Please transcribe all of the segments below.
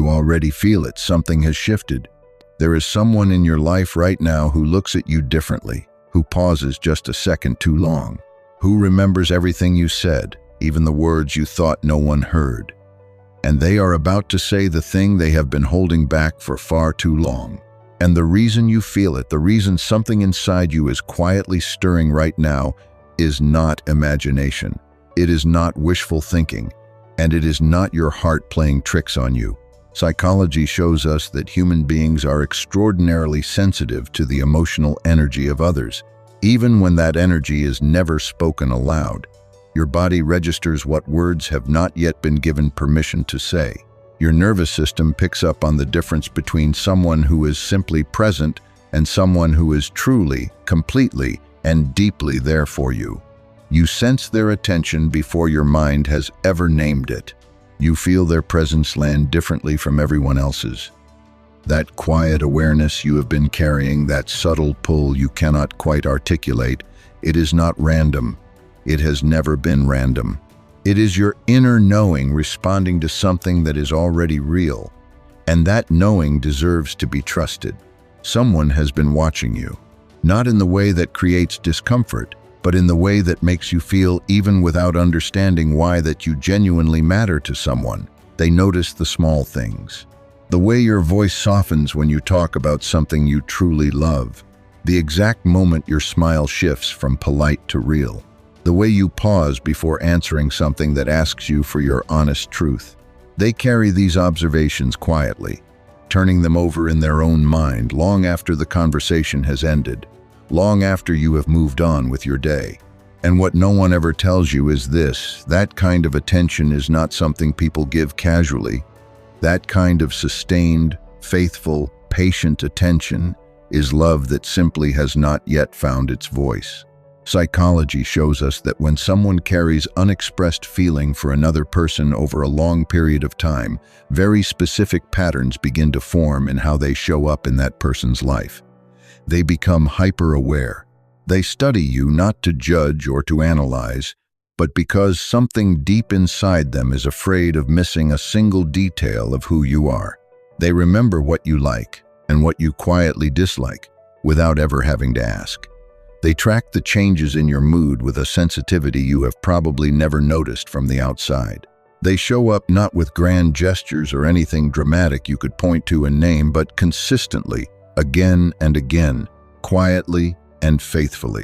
You already feel it. Something has shifted. There is someone in your life right now who looks at you differently, who pauses just a second too long, who remembers everything you said, even the words you thought no one heard. And they are about to say the thing they have been holding back for far too long. And the reason you feel it, the reason something inside you is quietly stirring right now, is not imagination. It is not wishful thinking, and it is not your heart playing tricks on you. Psychology shows us that human beings are extraordinarily sensitive to the emotional energy of others, even when that energy is never spoken aloud. Your body registers what words have not yet been given permission to say. Your nervous system picks up on the difference between someone who is simply present and someone who is truly, completely, and deeply there for you. You sense their attention before your mind has ever named it. You feel their presence land differently from everyone else's. That quiet awareness you have been carrying, that subtle pull you cannot quite articulate, it is not random. It has never been random. It is your inner knowing responding to something that is already real, and that knowing deserves to be trusted. Someone has been watching you, not in the way that creates discomfort, but in the way that makes you feel, even without understanding why, that you genuinely matter to someone. They notice the small things. The way your voice softens when you talk about something you truly love. The exact moment your smile shifts from polite to real. The way you pause before answering something that asks you for your honest truth. They carry these observations quietly, turning them over in their own mind long after the conversation has ended, long after you have moved on with your day. And what no one ever tells you is this: that kind of attention is not something people give casually. That kind of sustained, faithful, patient attention is love that simply has not yet found its voice. Psychology shows us that when someone carries unexpressed feeling for another person over a long period of time, very specific patterns begin to form in how they show up in that person's life. They become hyper-aware. They study you not to judge or to analyze, but because something deep inside them is afraid of missing a single detail of who you are. They remember what you like and what you quietly dislike without ever having to ask. They track the changes in your mood with a sensitivity you have probably never noticed from the outside. They show up not with grand gestures or anything dramatic you could point to and name, but consistently, again and again, quietly and faithfully.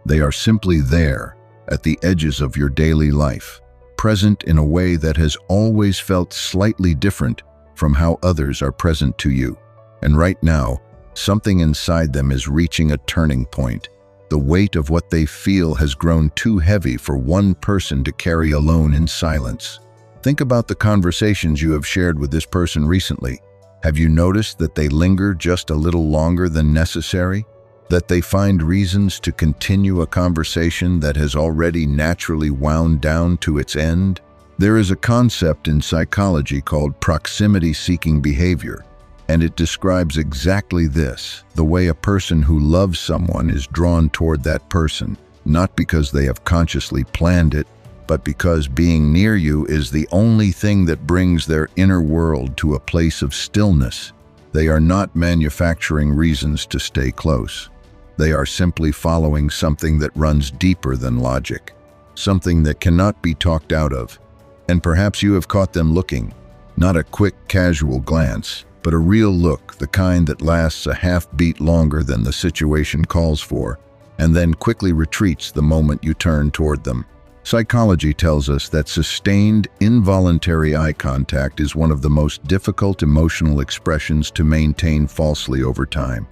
They are simply there, at the edges of your daily life, present in a way that has always felt slightly different from how others are present to you. And right now, something inside them is reaching a turning point. The weight of what they feel has grown too heavy for one person to carry alone in silence. Think about the conversations you have shared with this person recently. Have you noticed that they linger just a little longer than necessary? That they find reasons to continue a conversation that has already naturally wound down to its end? There is a concept in psychology called proximity-seeking behavior, and it describes exactly this: the way a person who loves someone is drawn toward that person, not because they have consciously planned it, but because being near you is the only thing that brings their inner world to a place of stillness. They are not manufacturing reasons to stay close. They are simply following something that runs deeper than logic, something that cannot be talked out of. And perhaps you have caught them looking, not a quick, casual glance, but a real look, the kind that lasts a half beat longer than the situation calls for, and then quickly retreats the moment you turn toward them. Psychology tells us that sustained, involuntary eye contact is one of the most difficult emotional expressions to maintain falsely over time.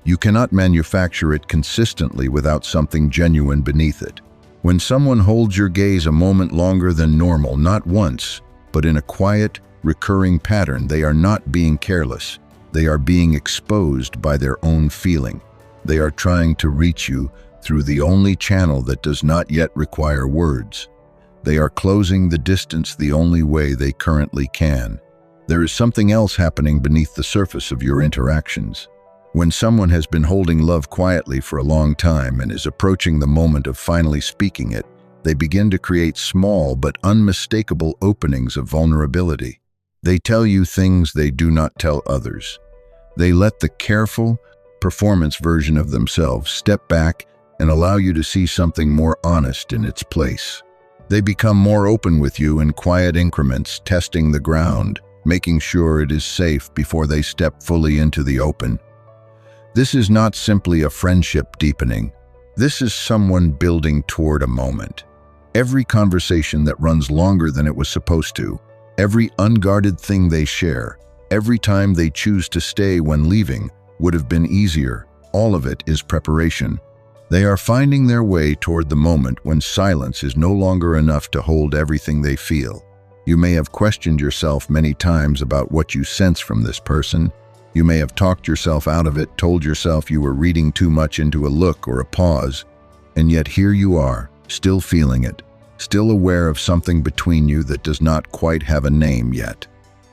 You cannot manufacture it consistently without something genuine beneath it. When someone holds your gaze a moment longer than normal, not once, but in a quiet, recurring pattern, they are not being careless. They are being exposed by their own feeling. They are trying to reach you through the only channel that does not yet require words. They are closing the distance the only way they currently can. There is something else happening beneath the surface of your interactions. When someone has been holding love quietly for a long time and is approaching the moment of finally speaking it, they begin to create small but unmistakable openings of vulnerability. They tell you things they do not tell others. They let the careful, performance version of themselves step back and allow you to see something more honest in its place. They become more open with you in quiet increments, testing the ground, making sure it is safe before they step fully into the open. This is not simply a friendship deepening. This is someone building toward a moment. Every conversation that runs longer than it was supposed to, every unguarded thing they share, every time they choose to stay when leaving, would have been easier. All of it is preparation. They are finding their way toward the moment when silence is no longer enough to hold everything they feel. You may have questioned yourself many times about what you sense from this person. You may have talked yourself out of it, told yourself you were reading too much into a look or a pause, and yet here you are, still feeling it, still aware of something between you that does not quite have a name yet.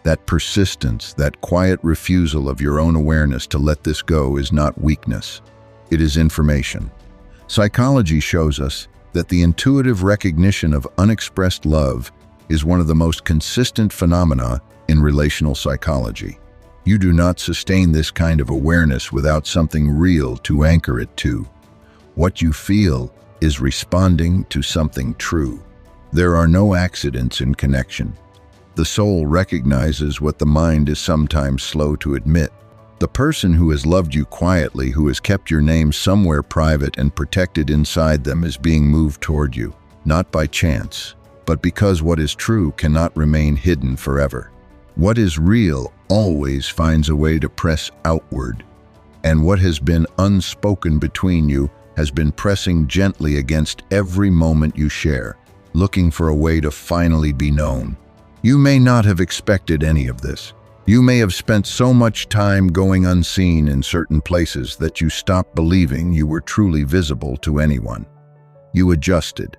That persistence, that quiet refusal of your own awareness to let this go is not weakness. It is information. Psychology shows us that the intuitive recognition of unexpressed love is one of the most consistent phenomena in relational psychology. You do not sustain this kind of awareness without something real to anchor it to. What you feel is responding to something true. There are no accidents in connection. The soul recognizes what the mind is sometimes slow to admit. The person who has loved you quietly, who has kept your name somewhere private and protected inside them, is being moved toward you, not by chance, but because what is true cannot remain hidden forever. What is real always finds a way to press outward, and what has been unspoken between you has been pressing gently against every moment you share, looking for a way to finally be known. You may not have expected any of this. You may have spent so much time going unseen in certain places that you stopped believing you were truly visible to anyone. You adjusted.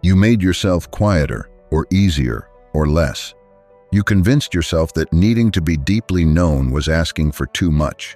You made yourself quieter, or easier, or less. You convinced yourself that needing to be deeply known was asking for too much.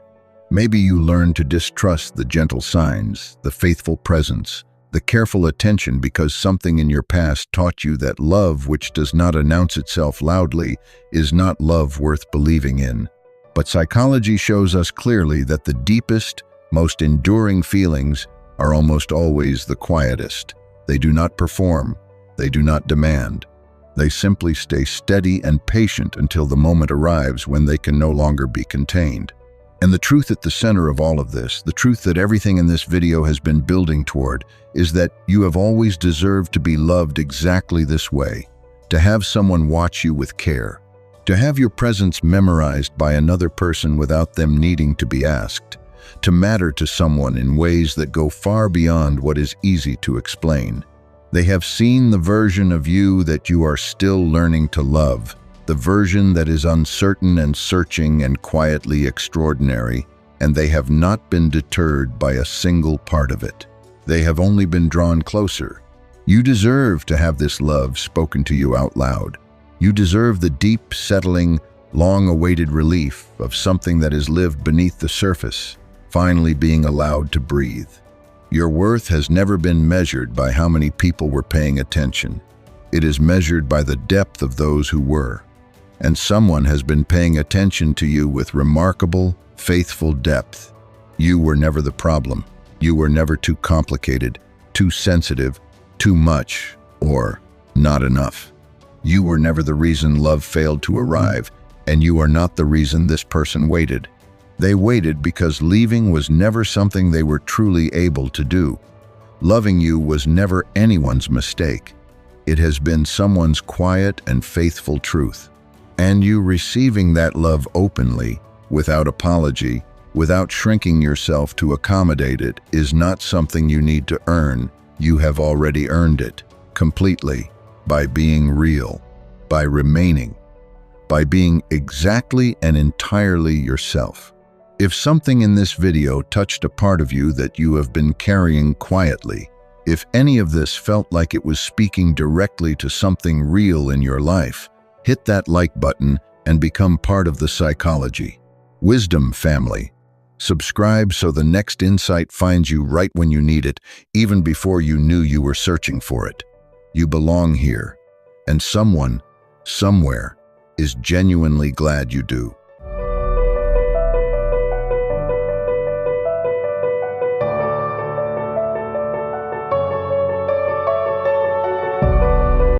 Maybe you learned to distrust the gentle signs, the faithful presence, the careful attention because something in your past taught you that love which does not announce itself loudly is not love worth believing in. But psychology shows us clearly that the deepest, most enduring feelings are almost always the quietest. They do not perform. They do not demand. They simply stay steady and patient until the moment arrives when they can no longer be contained. And the truth at the center of all of this, the truth that everything in this video has been building toward, is that you have always deserved to be loved exactly this way, to have someone watch you with care, to have your presence memorized by another person without them needing to be asked, to matter to someone in ways that go far beyond what is easy to explain. They have seen the version of you that you are still learning to love, the version that is uncertain and searching and quietly extraordinary, and they have not been deterred by a single part of it. They have only been drawn closer. You deserve to have this love spoken to you out loud. You deserve the deep, settling, long-awaited relief of something that has lived beneath the surface, finally being allowed to breathe. Your worth has never been measured by how many people were paying attention. It is measured by the depth of those who were. And someone has been paying attention to you with remarkable, faithful depth. You were never the problem. You were never too complicated, too sensitive, too much, or not enough. You were never the reason love failed to arrive, and you are not the reason this person waited. They waited because leaving was never something they were truly able to do. Loving you was never anyone's mistake. It has been someone's quiet and faithful truth. And you receiving that love openly, without apology, without shrinking yourself to accommodate it, is not something you need to earn. You have already earned it, completely, by being real, by remaining, by being exactly and entirely yourself. If something in this video touched a part of you that you have been carrying quietly, if any of this felt like it was speaking directly to something real in your life, hit that like button and become part of the Psychology Wisdom family. Subscribe so the next insight finds you right when you need it, even before you knew you were searching for it. You belong here, and someone, somewhere, is genuinely glad you do.